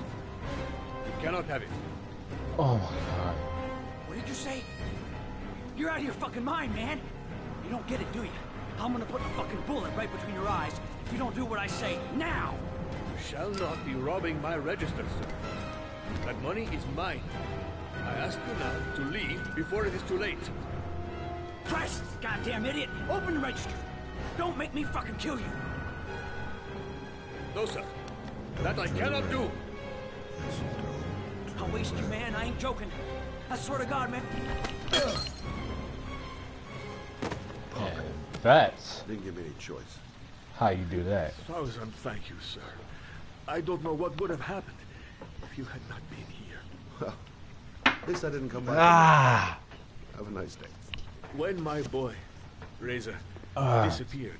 You cannot have it. Oh my god. What did you say? You're out of your fucking mind, man! You don't get it, do you? I'm gonna put a fucking bullet right between your eyes if you don't do what I say now! You shall not be robbing my register, sir. That money is mine. I ask you now to leave before it is too late. Christ, goddamn idiot! Open the register! Don't make me fucking kill you! No, sir. That I cannot do. I'll waste you, man. I ain't joking. I swear to God, man. And that's Didn't give me any choice. how you do that. Thousand thank you, sir. I don't know what would have happened if you had not been here. Well, at least I didn't come back. Ah! Have a nice day. When my boy, Reza, disappeared,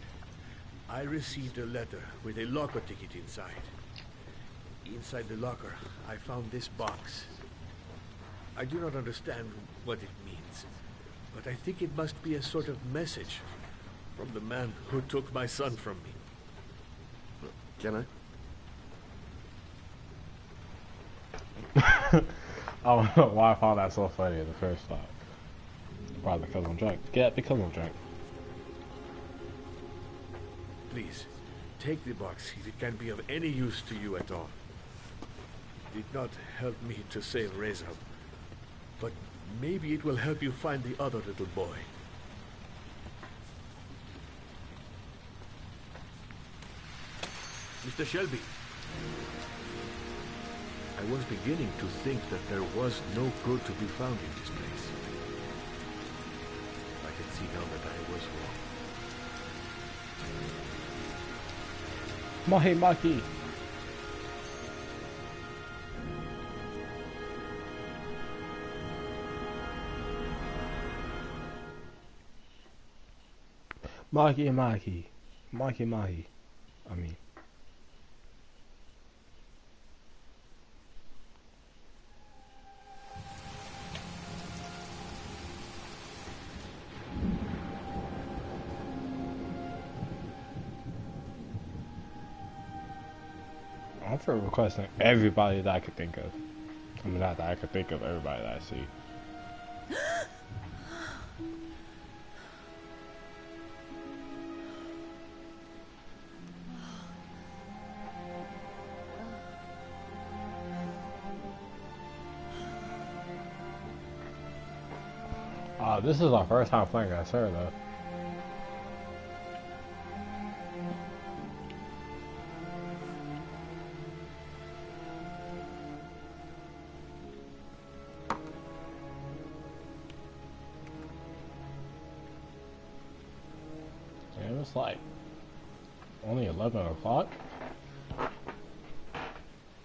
I received a letter with a locker ticket inside. Inside the locker, I found this box. I do not understand what it means, but I think it must be a sort of message from the man who took my son from me. Can I don't know why I found that so funny the first time. Probably because I'm drunk. Yeah, because I'm drunk. Please, take the box if it can be of any use to you at all. It did not help me to save Reza, but maybe it will help you find the other little boy. Mr. Shelby, I was beginning to think that there was no good to be found in this place. I can see now that I was wrong. Mahi Maki. Mahi Mahi. Mahi Mahi. I mean. I'm for requesting everybody that I could think of. I mean, not that I could think of, everybody that I see. This is our first time playing as her, though. It's like only 11 o'clock.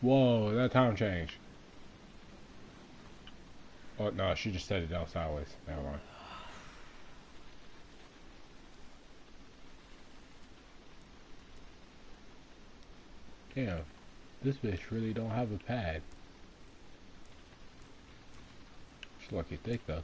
Whoa, that time changed. Oh no, she just set it down sideways. Never mind. Damn, this bitch really don't have a pad. She's lucky thick though.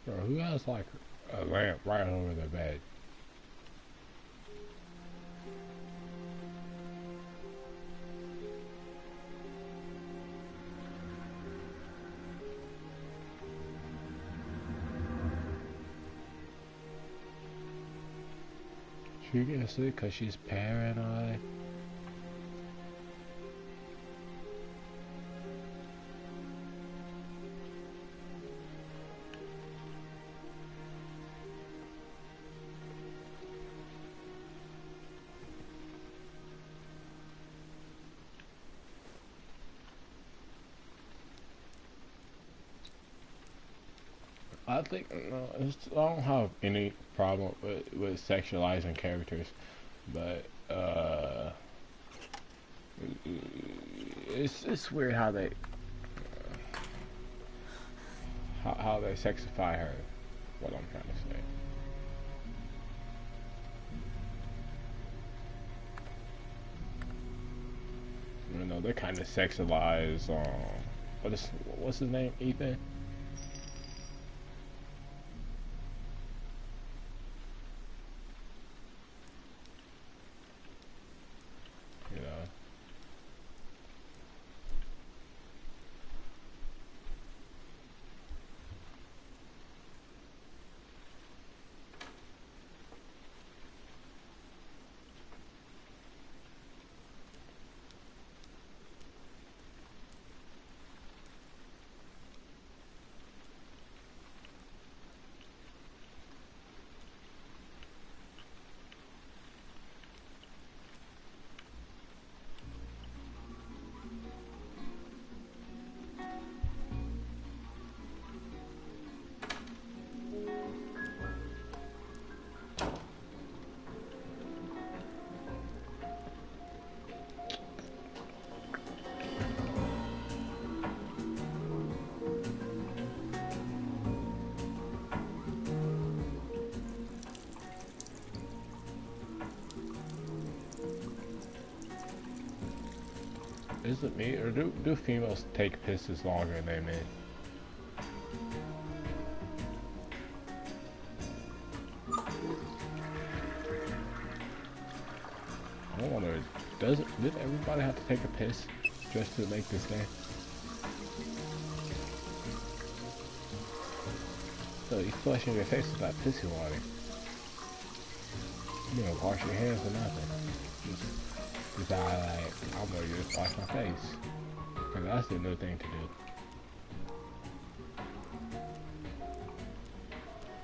Bro, who has like a lamp right over their bed? She gets it because she's paranoid. I think no, I don't have any problem with sexualizing characters, but it's weird how they how they sexify her. What I'm trying to say. You know, they kind of sexualize. What's his name? Ethan. Is it me, or do females take pisses longer than men? I wonder, did everybody have to take a piss just to make this game? So you flushing your face with that pissy water. You don't wash your hands or nothing. Just I'm gonna just wash my face. Cause that's the new thing to do.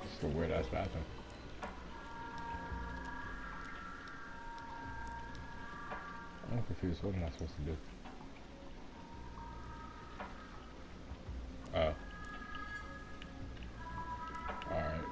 It's a weird ass bathroom. I'm confused. What am I supposed to do? Oh. Alright.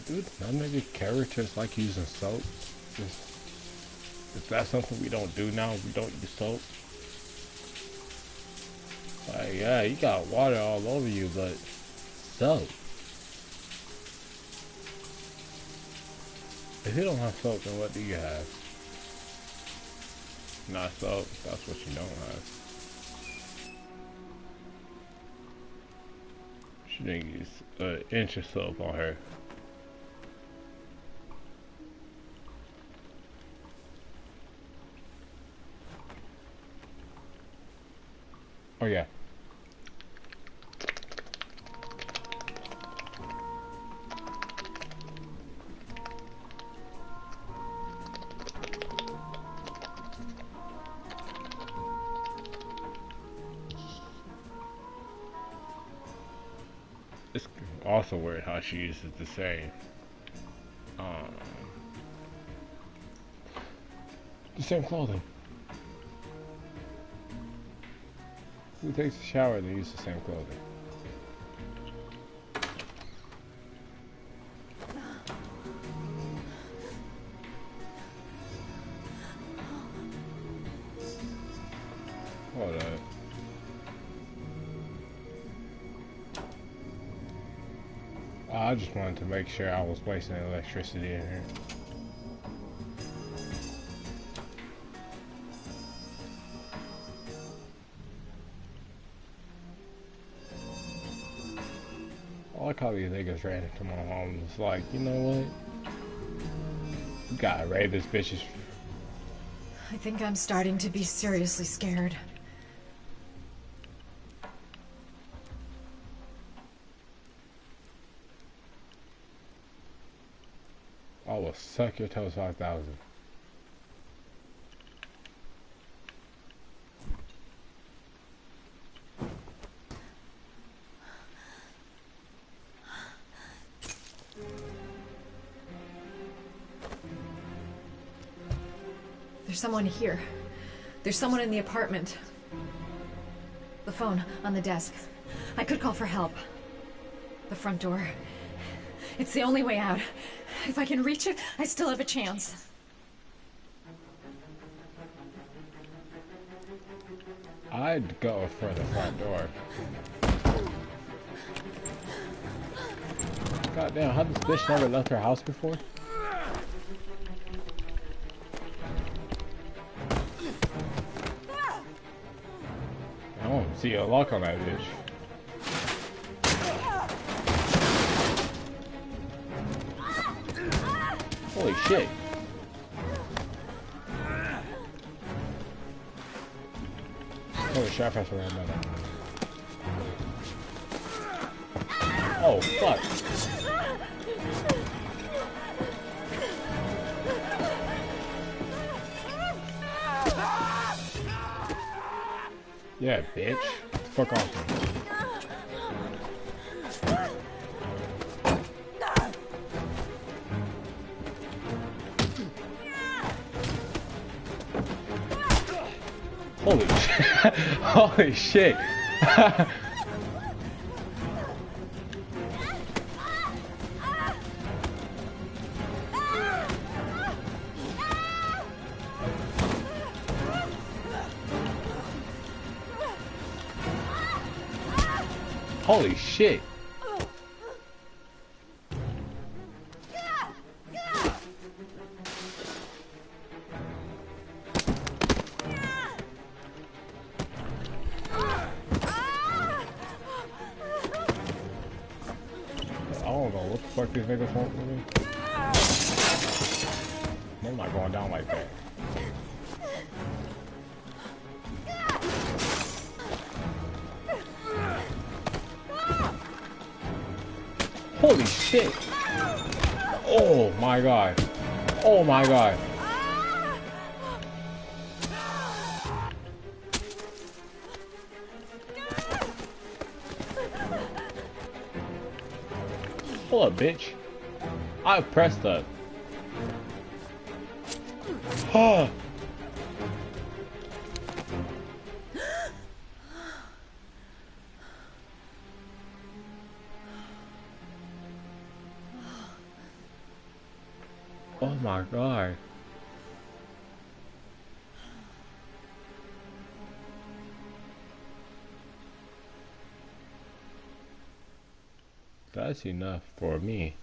Dude, none of the characters like using soap. If that's something we don't do now, we don't use soap. Like, yeah, you got water all over you, but soap. If you don't have soap, then what do you have? Not soap, that's what you don't have. She didn't use an inch of soap on her. Oh yeah. It's also weird how she uses the same clothing. Who takes a shower and they use the same clothing? Hold up. I just wanted to make sure I was wasting electricity in here. I like how these niggas ran into my home. It's like, you know what? You gotta raid this bitch's. I think I'm starting to be seriously scared. I will suck your toes 5,000. There's someone here. There's someone in the apartment. The phone on the desk. I could call for help. The front door. It's the only way out. If I can reach it, I still have a chance. I'd go for the front door. Goddamn, how this bitch never left her house before? I don't see a lock on that bitch. Holy shit. Holy shit, I pressed the wrong button. Oh, fuck. Yeah, bitch. Fuck off me. Holy shit. Holy shit. Holy shit. I don't know what the fuck these niggas want from me. They're not going down like that. Holy shit! Oh my god! Oh my god! Hold up, bitch! I pressed that. Oh! Oh my god. That's enough for me.